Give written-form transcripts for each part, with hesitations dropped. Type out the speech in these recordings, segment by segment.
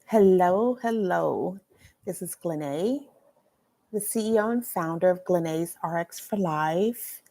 Hello, hello. This is Glenay, the CEO and founder of Glenay's RX for Life.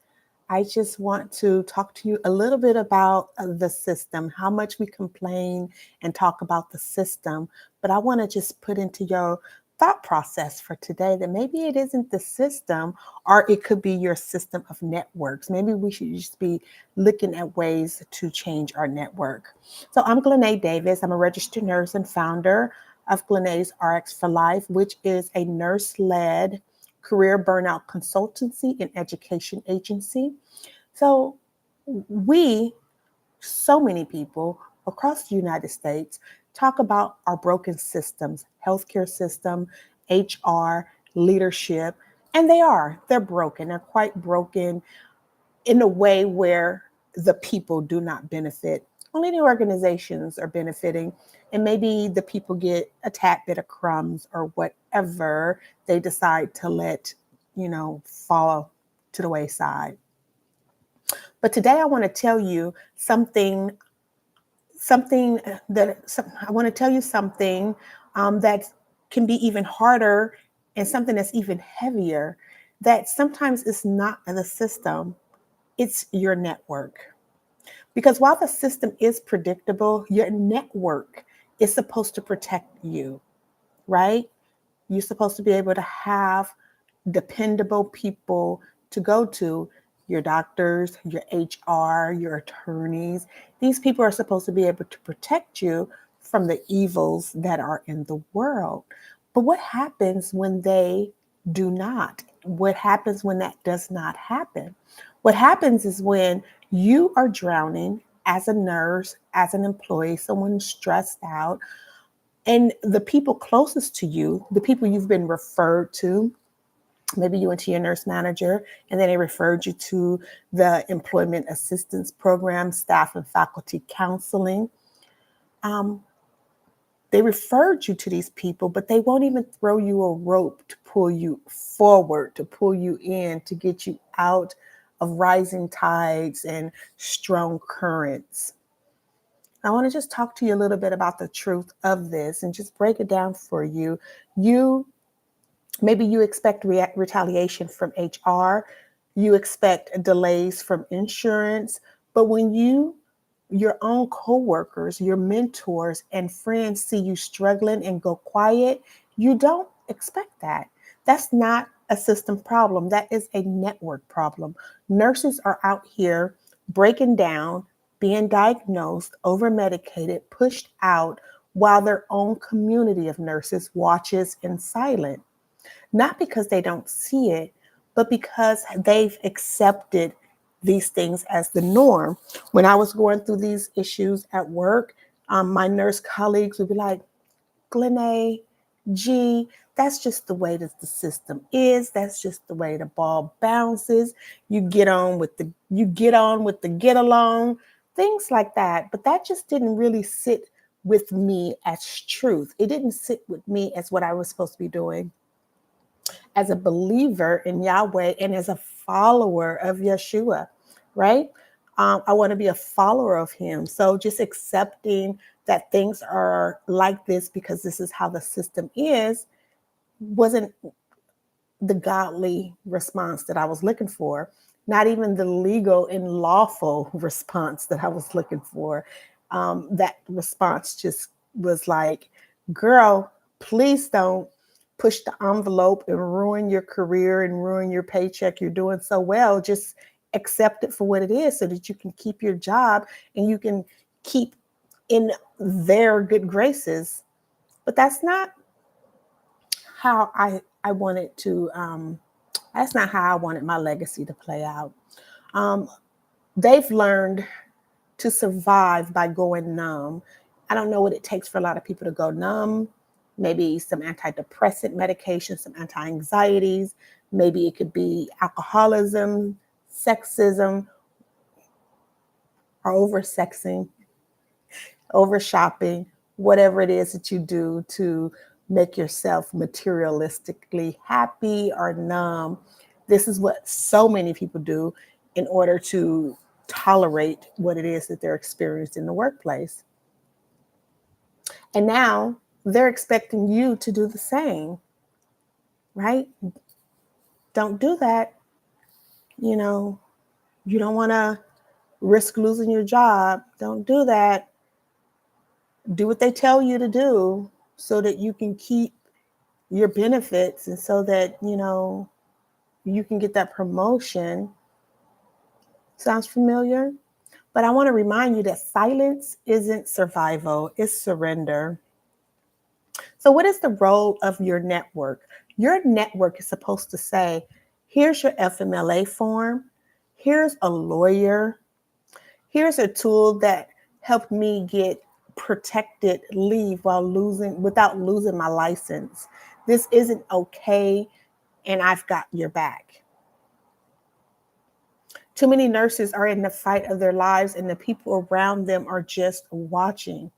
I just want to talk to you a little bit about the system, how much we complain and talk about the system. But I want to just put into your thought process for today that maybe it isn't the system, or it could be your system of networks. Maybe we should just be looking at ways to change our network. So I'm Glenay Davis. I'm a registered nurse and founder of Glenay's RX for Life, which is a nurse led career burnout consultancy and education agency. So so many people across the United States talk about our broken systems, healthcare system, HR, leadership, and they're broken. They're quite broken in a way where the people do not benefit. Only the organizations are benefiting, and maybe the people get a tad bit of crumbs or whatever they decide to let, fall to the wayside. But today I want to tell you something I want to tell you something that can be even harder and something that's even heavier. That sometimes it's not the system, it's your network. Because while the system is predictable, your network is supposed to protect you, right? You're supposed to be able to have dependable people to go to, your doctors, your HR, your attorneys. These people are supposed to be able to protect you from the evils that are in the world. But what happens when they do not? What happens when that does not happen? What happens is when you are drowning as a nurse, as an employee, someone stressed out, and the people closest to you, the people you've been referred to, maybe you went to your nurse manager and then they referred you to the employment assistance program, staff and faculty counseling. Um, they referred you to these people, but they won't even throw you a rope to pull you forward, to pull you in, to get you out of rising tides and strong currents. I want to just talk to you a little bit about the truth of this and just break it down for you. You Maybe you expect retaliation from HR, you expect delays from insurance, but when your own coworkers, your mentors and friends see you struggling and go quiet, you don't expect that. That's not a system problem. That is a network problem. Nurses are out here breaking down, being diagnosed, over medicated, pushed out, while their own community of nurses watches in silence, not because they don't see it, but because they've accepted these things as the norm. When I was going through these issues at work, my nurse colleagues would be like, Glenay, G, that's just the way that the system is. That's just the way the ball bounces. You get on with the get along, things like that. But that just didn't really sit with me as truth. It didn't sit with me as what I was supposed to be doing as a believer in Yahweh and as a follower of Yeshua, right? I want to be a follower of him. So just accepting that things are like this because this is how the system is wasn't the godly response that I was looking for, not even the legal and lawful response that I was looking for. That response just was like, girl, please don't push the envelope and ruin your career and ruin your paycheck. You're doing so well. Just accept it for what it is so that you can keep your job and you can keep in their good graces. But how I wanted to that's not how I wanted my legacy to play out. Um, they've learned to survive by going numb. I don't know what it takes for a lot of people to go numb. Maybe some antidepressant medication, some anti-anxieties. Maybe it could be alcoholism, sexism, or over-sexing, over shopping, whatever it is that you do to make yourself materialistically happy or numb. This is what so many people do in order to tolerate what it is that they're experiencing in the workplace. And now they're expecting you to do the same, right? Don't do that. You know, you don't want to risk losing your job. Don't do that. Do what they tell you to do so that you can keep your benefits and so that, you can get that promotion. Sounds familiar? But I want to remind you that silence isn't survival, it's surrender. So, what is the role of your network? Your network is supposed to say, here's your FMLA form, here's a lawyer, here's a tool that helped me get protected leave without losing my license. This isn't okay, and I've got your back. Too many nurses are in the fight of their lives, and the people around them are just watching.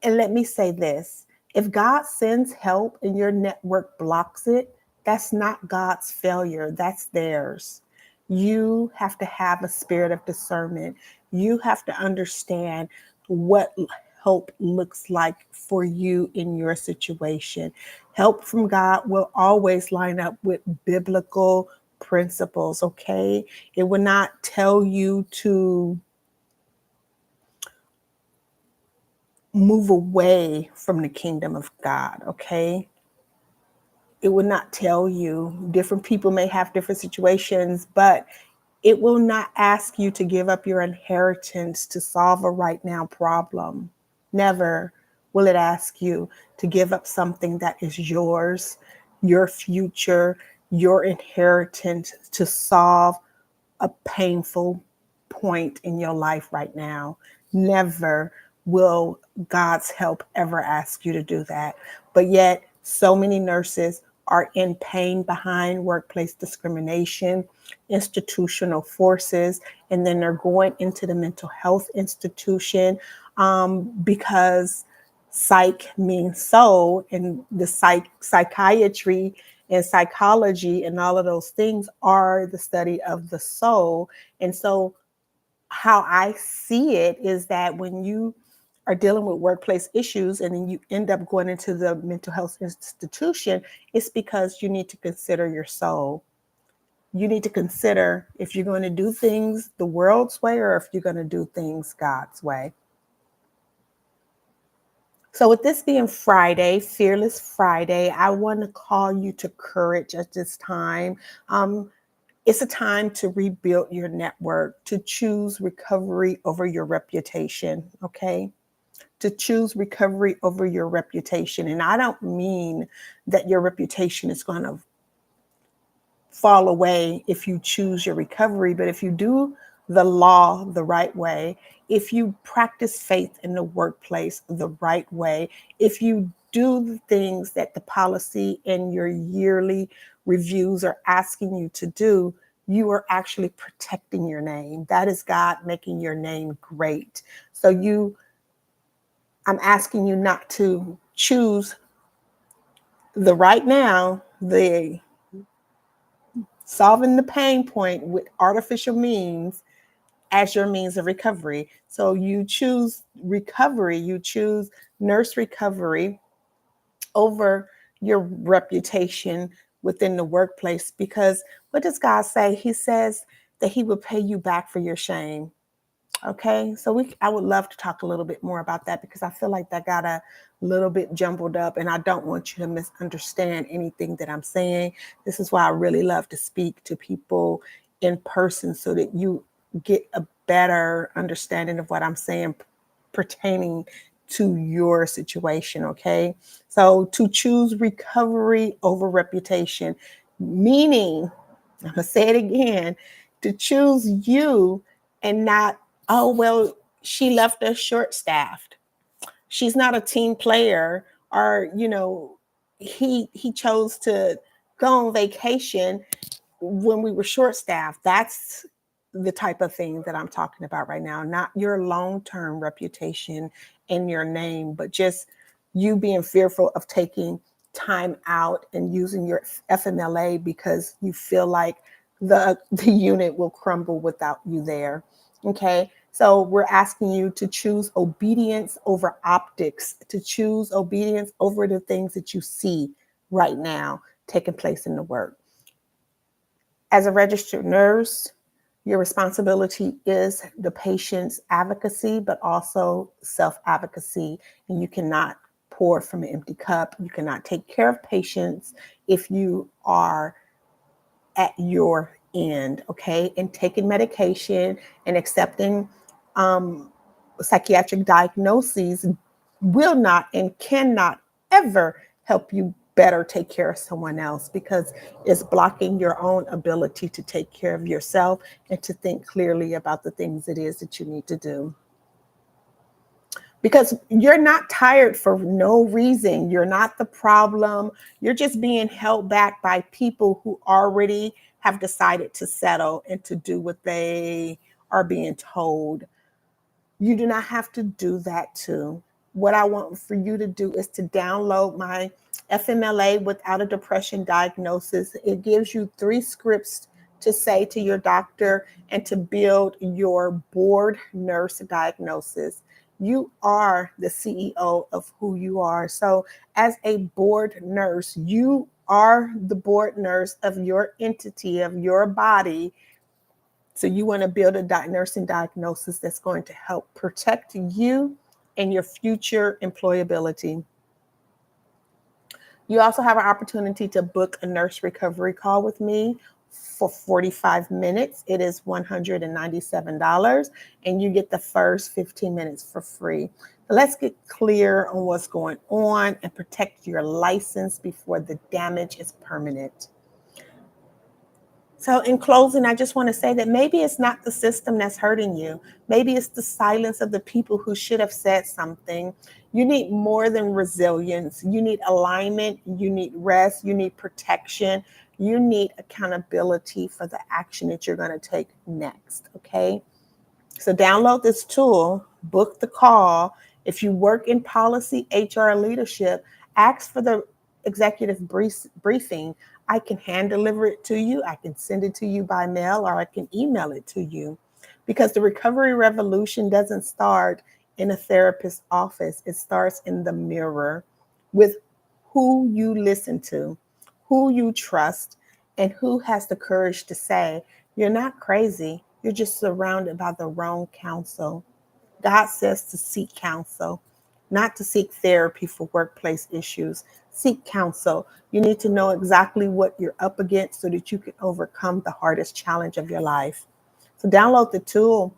And let me say this, if God sends help and your network blocks it, that's not God's failure, that's theirs. You have to have a spirit of discernment. You have to understand what help looks like for you in your situation. Help from God will always line up with biblical principles, okay? It will not tell you to move away from the kingdom of God, okay? It will not tell you. Different people may have different situations, but it will not ask you to give up your inheritance to solve a right now problem. Never will it ask you to give up something that is yours, your future, your inheritance to solve a painful point in your life right now. Never will God's help ever ask you to do that. But yet, so many nurses are in pain behind workplace discrimination, institutional forces, and then they're going into the mental health institution because psych means soul, and the psychiatry and psychology and all of those things are the study of the soul. And so, how I see it is that when you are dealing with workplace issues and then you end up going into the mental health institution, it's because you need to consider your soul. You need to consider if you're going to do things the world's way or if you're going to do things God's way. So, with this being Friday, Fearless Friday, I want to call you to courage at this time. Um, it's a time to rebuild your network, to choose recovery over your reputation, okay? To choose recovery over your reputation. And I don't mean that your reputation is going to fall away if you choose your recovery, but if you do the law the right way, if you practice faith in the workplace the right way, if you do the things that the policy and your yearly reviews are asking you to do, you are actually protecting your name. That is God making your name great. So I'm asking you not to choose the right now, the solving the pain point with artificial means as your means of recovery. So you choose recovery, you choose nurse recovery over your reputation within the workplace, because what does God say? He says that he will pay you back for your shame. Okay, so I would love to talk a little bit more about that because I feel like that got a little bit jumbled up, and I don't want you to misunderstand anything that I'm saying. This is why I really love to speak to people in person so that you get a better understanding of what I'm saying pertaining to your situation. Okay, so to choose recovery over reputation, meaning, I'm gonna say it again, to choose you and not, oh, well, she left us short staffed. She's not a team player, or, he chose to go on vacation when we were short staffed. That's the type of thing that I'm talking about right now, not your long-term reputation and your name, but just you being fearful of taking time out and using your FMLA because you feel like the unit will crumble without you there. Okay. So we're asking you to choose obedience over optics, to choose obedience over the things that you see right now taking place in the work. As a registered nurse, your responsibility is the patient's advocacy, but also self advocacy. And you cannot pour from an empty cup. You cannot take care of patients if you are at your end, okay? And taking medication and accepting um, psychiatric diagnoses will not and cannot ever help you better take care of someone else, because it's blocking your own ability to take care of yourself and to think clearly about the things it is that you need to do. Because you're not tired for no reason. You're not the problem. You're just being held back by people who already have decided to settle and to do what they are being told. You do not have to do that too. What I want for you to do is to download my FMLA without a depression diagnosis. It gives you 3 scripts to say to your doctor and to build your board nurse diagnosis. You are the CEO of who you are. So, as a board nurse, you are the board nurse of your entity, of your body. So you want to build a nursing diagnosis that's going to help protect you and your future employability. You also have an opportunity to book a nurse recovery call with me for 45 minutes. It is $197, and you get the first 15 minutes for free. Let's get clear on what's going on and protect your license before the damage is permanent. So, in closing, I just want to say that maybe it's not the system that's hurting you. Maybe it's the silence of the people who should have said something. You need more than resilience. You need alignment. You need rest. You need protection. You need accountability for the action that you're going to take next. Okay. So, download this tool, book the call. If you work in policy, HR, leadership, ask for the executive briefing. I can hand deliver it to you. I can send it to you by mail, or I can email it to you. Because the recovery revolution doesn't start in a therapist's office, it starts in the mirror with who you listen to, who you trust, and who has the courage to say, "You're not crazy. You're just surrounded by the wrong counsel." God says to seek counsel, not to seek therapy for workplace issues. Seek counsel. You need to know exactly what you're up against so that you can overcome the hardest challenge of your life. So download the tool,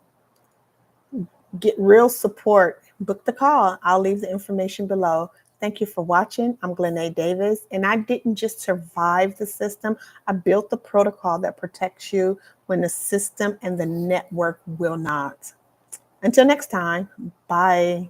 get real support, book the call. I'll leave the information below. Thank you for watching. I'm Glennae Davis, and I didn't just survive the system. I built the protocol that protects you when the system and the network will not. Until next time, bye.